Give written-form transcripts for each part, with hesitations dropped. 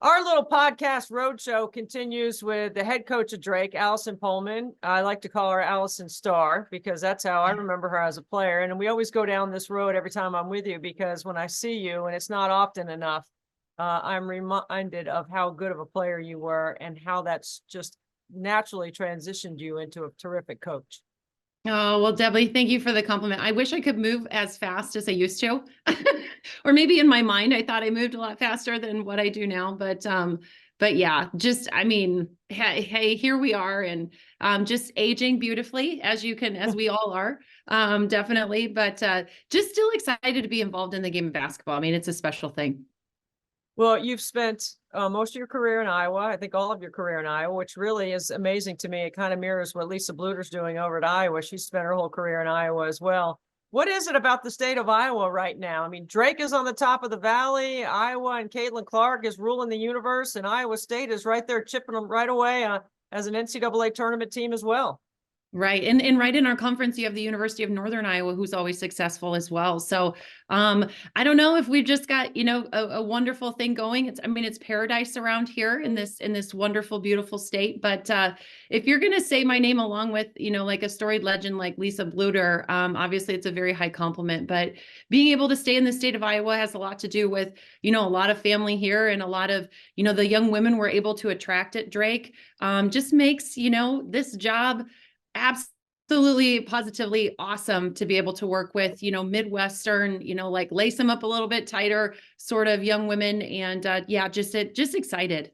Our little podcast roadshow continues with the head coach of Drake, Allison Pohlman. I like to call her Allison Star because that's how I remember her as a player. And we always go down this road every time I'm with you because when I see you, and it's not often enough, I'm reminded of how good of a player you were and how that's just naturally transitioned you into a terrific coach. Oh, well, Debbie, thank you for the compliment. I wish I could move as fast as I used to. Or maybe in my mind, I thought I moved a lot faster than what I do now. But yeah, just I mean, hey, here we are and just aging beautifully as we all are. Definitely. But just still excited to be involved in the game of basketball. I mean, it's a special thing. Well, you've spent most of your career in Iowa, I think all of your career in Iowa, which really is amazing to me. It kind of mirrors what Lisa Bluter's doing over at Iowa. She spent her whole career in Iowa as well. What is it about the state of Iowa right now? I mean, Drake is on the top of the valley. Iowa and Caitlin Clark is ruling the universe, and Iowa State is right there chipping them right away as an NCAA tournament team as well. Right. And right in our conference, you have the University of Northern Iowa, who's always successful as well. So I don't know if we've just got, a wonderful thing going. It's paradise around here in this wonderful, beautiful state. But if you're gonna say my name along with, like a storied legend like Lisa Bluter, obviously it's a very high compliment. But being able to stay in the state of Iowa has a lot to do with, a lot of family here and a lot of, the young women we're able to attract at Drake. Just makes, this job absolutely positively awesome to be able to work with, Midwestern, like lace them up a little bit tighter sort of young women. And yeah, just excited.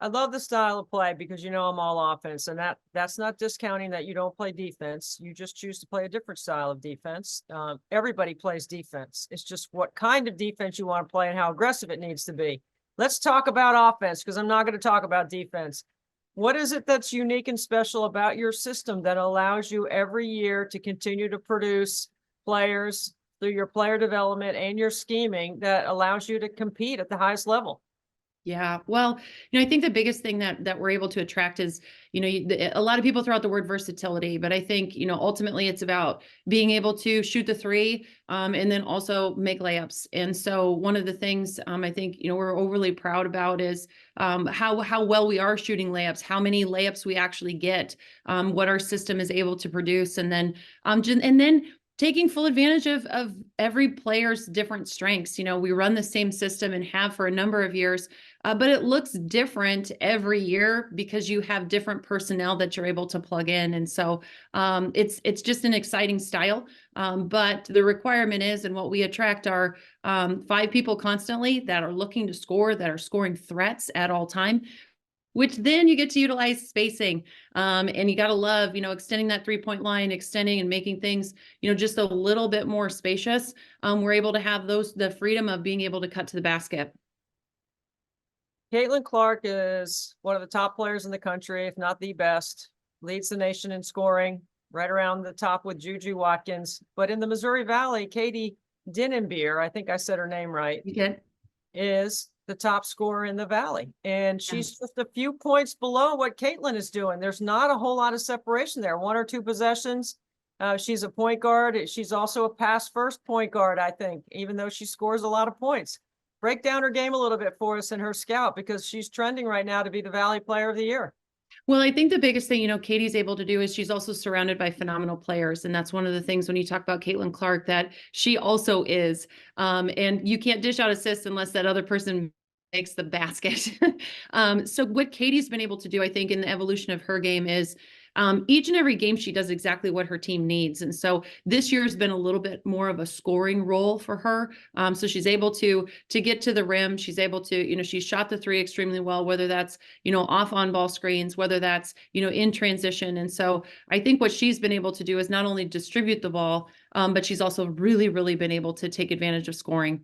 I love the style of play because I'm all offense, and that's not discounting that you don't play defense. You just choose to play a different style of defense. Everybody plays defense. It's just what kind of defense you want to play and how aggressive it needs to be. Let's talk about offense because I'm not going to talk about defense. What is it that's unique and special about your system that allows you every year to continue to produce players through your player development and your scheming that allows you to compete at the highest level? Yeah. Well, I think the biggest thing that we're able to attract is, a lot of people throw out the word versatility, but I think, ultimately it's about being able to shoot the three, and then also make layups. And so one of the things, I think, we're overly proud about is, how well we are shooting layups, how many layups we actually get, what our system is able to produce. And then taking full advantage of every player's different strengths. We run the same system and have for a number of years, but it looks different every year because you have different personnel that you're able to plug in. And so it's just an exciting style. But the requirement is, and what we attract are 5 people constantly that are looking to score, that are scoring threats at all time, which then you get to utilize spacing. And you got to love, extending that 3-point line, extending and making things, just a little bit more spacious. We're able to have the freedom of being able to cut to the basket. Caitlin Clark is one of the top players in the country, if not the best, leads the nation in scoring, right around the top with Juju Watkins. But in the Missouri Valley, Katie Dinenbier, I think I said her name right, is the top scorer in the Valley. And she's just a few points below what Caitlin is doing. There's not a whole lot of separation there. 1 or 2 possessions. She's a point guard. She's also a pass first point guard, I think, even though she scores a lot of points. Break down her game a little bit for us and her scout, because she's trending right now to be the Valley Player of the Year. Well, I think the biggest thing, Katie's able to do is she's also surrounded by phenomenal players. And that's one of the things when you talk about Caitlin Clark that she also is. And you can't dish out assists unless that other person makes the basket. So what Katie's been able to do, I think, in the evolution of her game is each and every game she does exactly what her team needs. And so this year has been a little bit more of a scoring role for her. So she's able to get to the rim. She's able to, she shot the 3 extremely well, whether that's, off on ball screens, whether that's, in transition. And so I think what she's been able to do is not only distribute the ball, but she's also really, really been able to take advantage of scoring.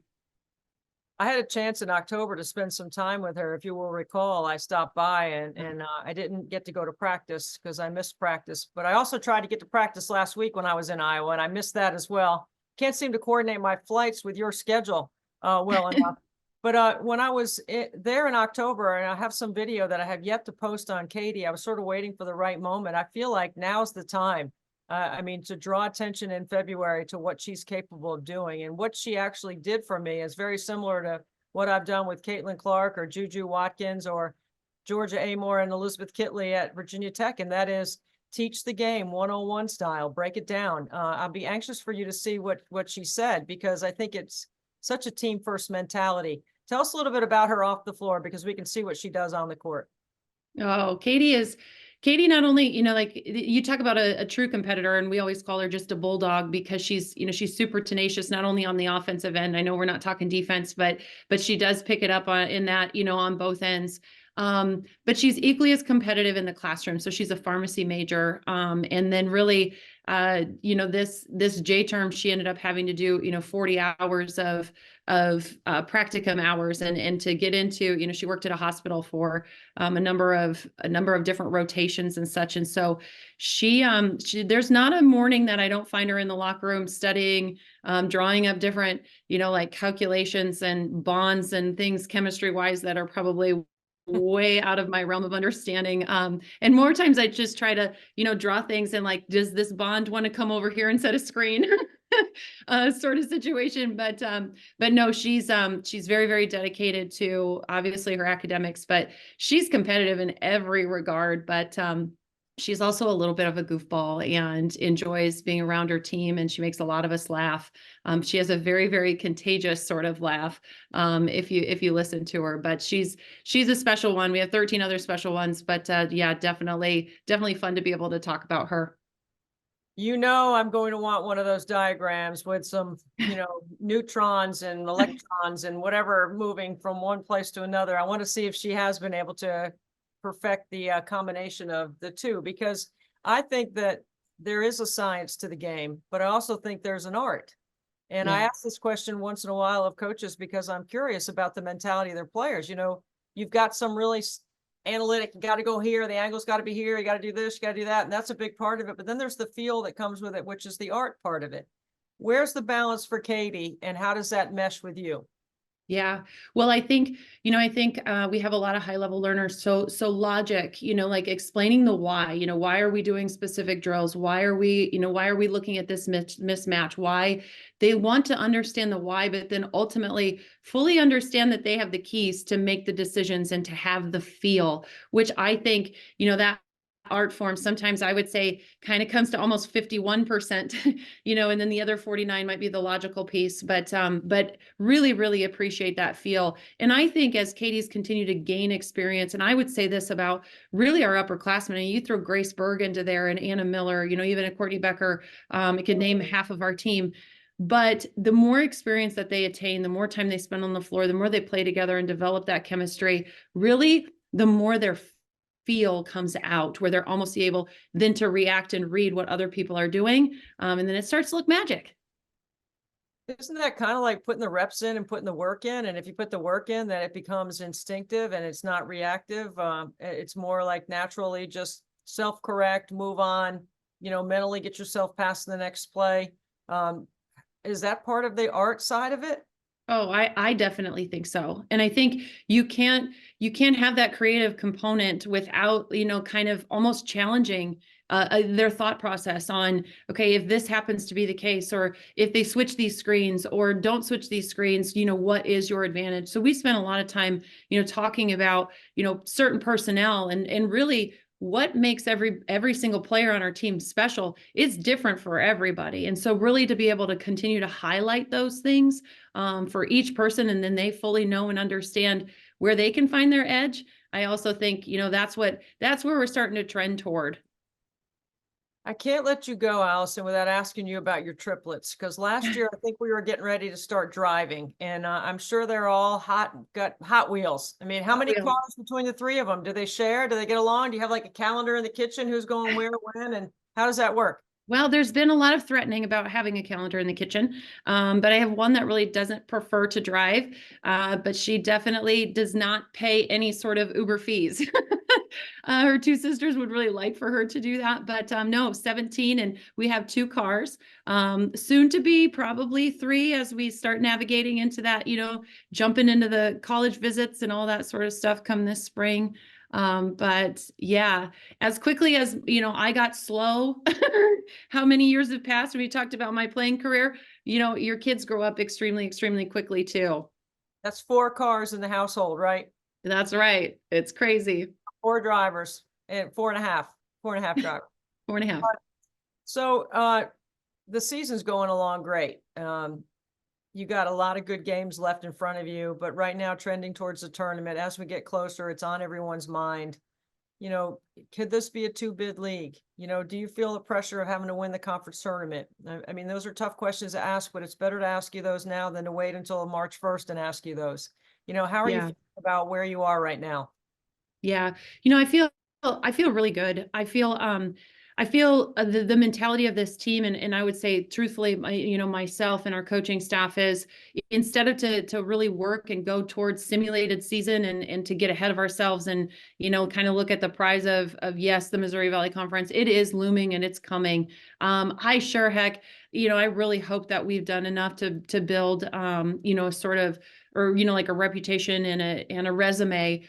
I had a chance in October to spend some time with her. If you will recall, I stopped by and I didn't get to go to practice because I missed practice, but I also tried to get to practice last week when I was in Iowa, and I missed that as well. Can't seem to coordinate my flights with your schedule well enough. But when I was there in October, and I have some video that I have yet to post on Katie, I was sort of waiting for the right moment. I feel like now's the time. To draw attention in February to what she's capable of doing. And what she actually did for me is very similar to what I've done with Caitlin Clark or Juju Watkins or Georgia Amore and Elizabeth Kitley at Virginia Tech, and that is teach the game 101 style, break it down. I'll be anxious for you to see what she said, because I think it's such a team first mentality. Tell us a little bit about her off the floor, because we can see what she does on the court. Oh, Katie not only, like you talk about a true competitor, and we always call her just a bulldog because she's super tenacious, not only on the offensive end. I know we're not talking defense, but she does pick it up in that, on both ends. But she's equally as competitive in the classroom. So she's a pharmacy major. And then really, this J term, she ended up having to do, 40 hours of practicum hours, and to get into, she worked at a hospital for a number of different rotations and such. And so she there's not a morning that I don't find her in the locker room studying, drawing up different, like calculations and bonds and things chemistry wise that are probably way out of my realm of understanding. And more times I just try to, draw things and like, does this bond want to come over here and set a screen? Sort of situation. But no, she's very, very dedicated to obviously her academics, but she's competitive in every regard. But she's also a little bit of a goofball and enjoys being around her team, and she makes a lot of us laugh. She has a very, very contagious sort of laugh, if you listen to her. But she's a special one. We have 13 other special ones, but yeah, definitely fun to be able to talk about her. I'm going to want one of those diagrams with some, neutrons and electrons and whatever moving from one place to another. I want to see if she has been able to perfect the combination of the two, because I think that there is a science to the game, but I also think there's an art. And I ask this question once in a while of coaches because I'm curious about the mentality of their players. You've got some really analytic, you got to go here, the angle's got to be here, you got to do this, you got to do that, and that's a big part of it. But then there's the feel that comes with it, which is the art part of it. Where's the balance for Katie, and how does that mesh with you? Yeah. Well, I think we have a lot of high level learners. So logic, like explaining the why, why are we doing specific drills? Why are we looking at this mismatch? Why they want to understand the why, but then ultimately fully understand that they have the keys to make the decisions and to have the feel, which I think, that art form sometimes I would say kind of comes to almost 51%, and then the other 49 might be the logical piece, but really, really appreciate that feel. And I think as Katie's continue to gain experience, and I would say this about really our upperclassmen, and you throw Grace Berg into there and Anna Miller, even a Courtney Becker, it could name half of our team. But the more experience that they attain, the more time they spend on the floor, the more they play together and develop that chemistry, really, the more their feel comes out, where they're almost able then to react and read what other people are doing. And then it starts to look magic. Isn't that kind of like putting the reps in and putting the work in? And if you put the work in, then it becomes instinctive and it's not reactive. It's more like naturally just self-correct, move on, mentally get yourself past the next play. Is that part of the art side of it? Oh, I definitely think so. And I think you can't have that creative component without, kind of almost challenging their thought process on, okay, if this happens to be the case, or if they switch these screens or don't switch these screens, what is your advantage? So we spent a lot of time, talking about, certain personnel and really what makes every single player on our team special is different for everybody. And so really to be able to continue to highlight those things for each person, and then they fully know and understand where they can find their edge. I also think, that's where we're starting to trend toward. I can't let you go, Allison, without asking you about your triplets, because last year I think we were getting ready to start driving, and I'm sure they're all got Hot Wheels. I mean, how many cars between the three of them? Do they share? Do they get along? Do you have like a calendar in the kitchen who's going where, when, and how does that work? Well, there's been a lot of threatening about having a calendar in the kitchen, but I have one that really doesn't prefer to drive, but she definitely does not pay any sort of Uber fees. Her two sisters would really like for her to do that, but no, 17, and we have 2 cars, soon to be probably 3 as we start navigating into that, jumping into the college visits and all that sort of stuff come this spring. But yeah, as quickly as, I got slow, how many years have passed? We talked about my playing career, your kids grow up extremely, extremely quickly too. That's 4 cars in the household, right? That's right. It's crazy. 4 drivers and 4.5 drivers. 4.5. So, the season's going along great. You got a lot of good games left in front of you, but right now trending towards the tournament. As we get closer, it's on everyone's mind. Could this be a 2-bid league? Do you feel the pressure of having to win the conference tournament? I mean, those are tough questions to ask, but it's better to ask you those now than to wait until March 1st and ask you those. How are you Yeah. feeling about where you are right now? Yeah. I feel really good. I feel the mentality of this team, and I would say truthfully, myself and our coaching staff is, instead of to really work and go towards simulated season and to get ahead of ourselves and, kind of look at the prize of yes, the Missouri Valley Conference, it is looming and it's coming. I sure heck, I really hope that we've done enough to build, a sort of, or, like a reputation and a resume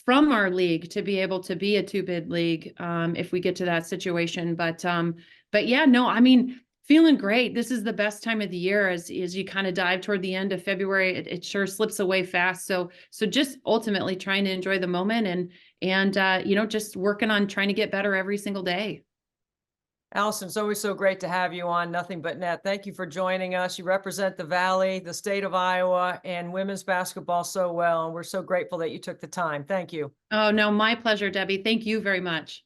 from our league to be able to be a 2-bid league, if we get to that situation. But yeah, no, I mean, feeling great. This is the best time of the year as you kind of dive toward the end of February. It sure slips away fast. So just ultimately trying to enjoy the moment and just working on trying to get better every single day. Allison, it's always so great to have you on Nothing But Net. Thank you for joining us. You represent the Valley, the state of Iowa, and women's basketball so well. And we're so grateful that you took the time. Thank you. Oh, no, my pleasure, Debbie. Thank you very much.